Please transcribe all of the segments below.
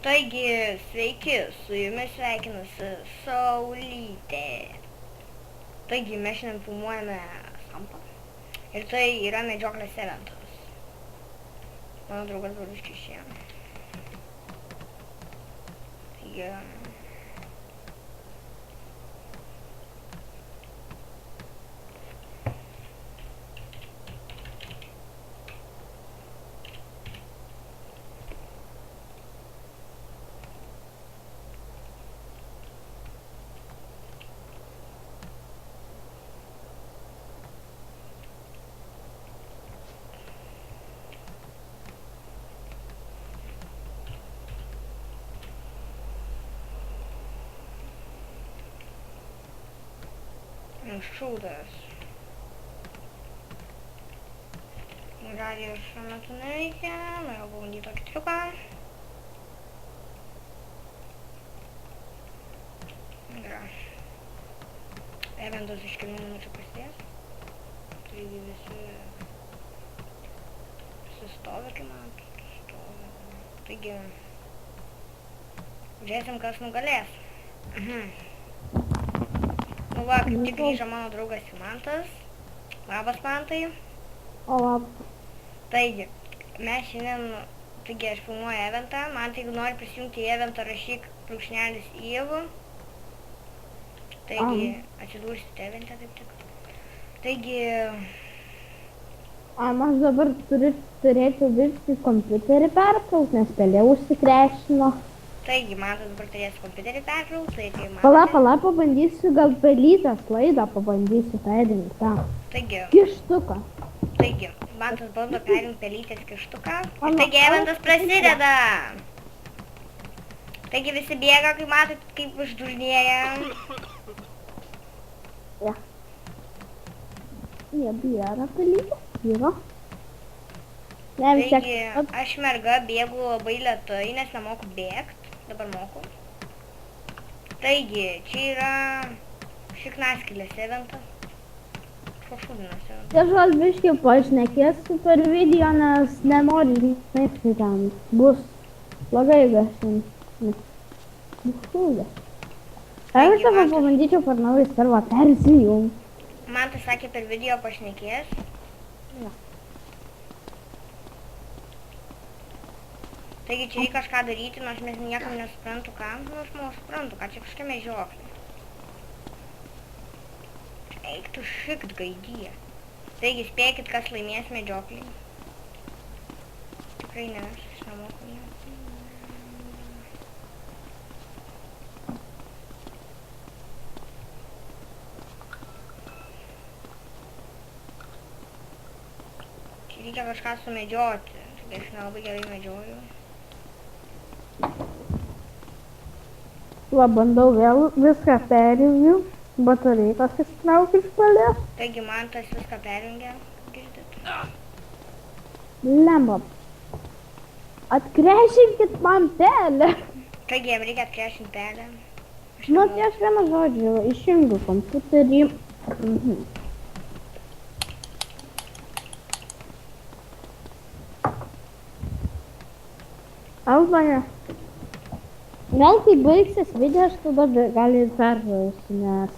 Taigi, sveiki, su jumis sveikinasi Saulytė. Taigi, mes šiandien filmuojame Sampą. Ir tai yra medžioklės eventas. Mano draugas broliškai išėjo. Taigi... šūdas. Radijos šiuo metu neveikia, norėjau pabandyti tokį triuką. Gerai. Eventas iš kelių minučių prasidės. Taigi visi stovi, kai man stovi. Taigi, žiūrėsim, kas nugalės. Nu va, kaip tik grįžo mano draugas Mantas. Labas, Mantai. O labas. Taigi, mes šiandien, taigi aš filmuoju eventą. Mantai, jeigu nori prisijungti į eventą, rašyk _Ievų. Taigi, atsidūrsite eventą taip tik. Taigi... Aš dabar turėčiau virti kompiuterį perkraut, nes pelė užsikrešino. Taigi, Mantas dabar turės kompiuterį perkraut, tai Mantas... Pala, pabandysiu gal pelytės laidą, pabandysiu perimti tą. Taigi... Kištuką. Taigi, Mantas bando perimti pelytės kištuką. Ir taigi, eventas prasideda. Taigi, visi bėga, kaip matot, kaip uždužnėja. Ja. Nebėra pelytės, yra. Taigi, aš merga bėgu labai lėtai, nes nemoku bėgti. Dabar moku. Taigi, čia yra šiknaskylės eventas. Šošūdinas eventas. Aš gal biškį pašnekėsiu per video, nes nenoriu, žinai, ten bus blogai gašinti. Šūdė. Aš dabar pabandyčiau per naują servą persijungti. Man tai sakė per video pašnekės. Ja. Taigi čia reikia kažką daryti, nors mes niekam nesuprantu ką. Nu, aš manau suprantu, ką čia kažkokia medžioklė. Eik tu šikt gaidyje. Taigi spėkit, kas laimės medžioklį. Tikrai ne, aš nemoku nieko. Čia reikia kažką sumedžioti. Taigi aš nelabai gerai medžioju. Va, bandau vėl viską perjungiu, batareikas ištraukiu iš pelės. Taigi Mantas viską perjungia, girdit? Lemba. Atkrešikit man pelę. Taigi jam reikia atkrešinti pelę. Nu, tai aš vieną žodžiu, išjungiu kompiuterį. Albaja. Gal kai baigsis video, aš tada gali ir peržiūrėsiu, nes...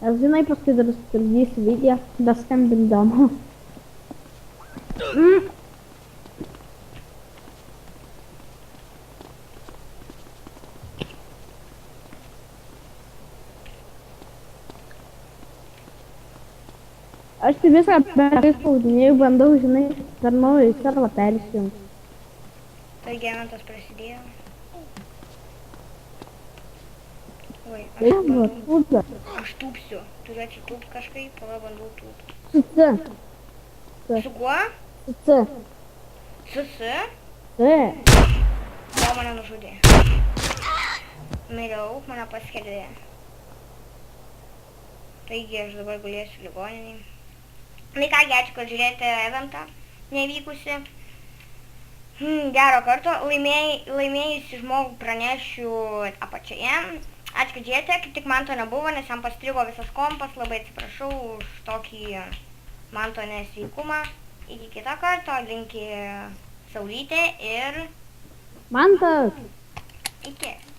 Aš žinai, paskui dar sutrukdysiu video, beskambindama. Aš tai viską perspaudinėjau, bandau, žinai, per naują servą persijungti. Taigi eventas prasidėjo. Oi, aš tūpsiu. Turiu atsitūpti kažkaip, pala bandau tūpti. Su C. Su kuo? Su C. Su C? C. O, mane nužudė. Miriau, mane paskelbė. Taigi aš dabar gulėsiu ligoninį. Tai kągi, ačiū, kad žiūrėjote eventą nevykusi. Gero karto, laimėjusi žmogų pranešiu apačioje. Ačiū, kad žiūrėjote, kaip tik man to nebuvo, nes jam pastrigo visas kompas, labai atsiprašau už tokį man to nesveikumą. Iki kito karto, linki Saulytė ir Mantas. Iki.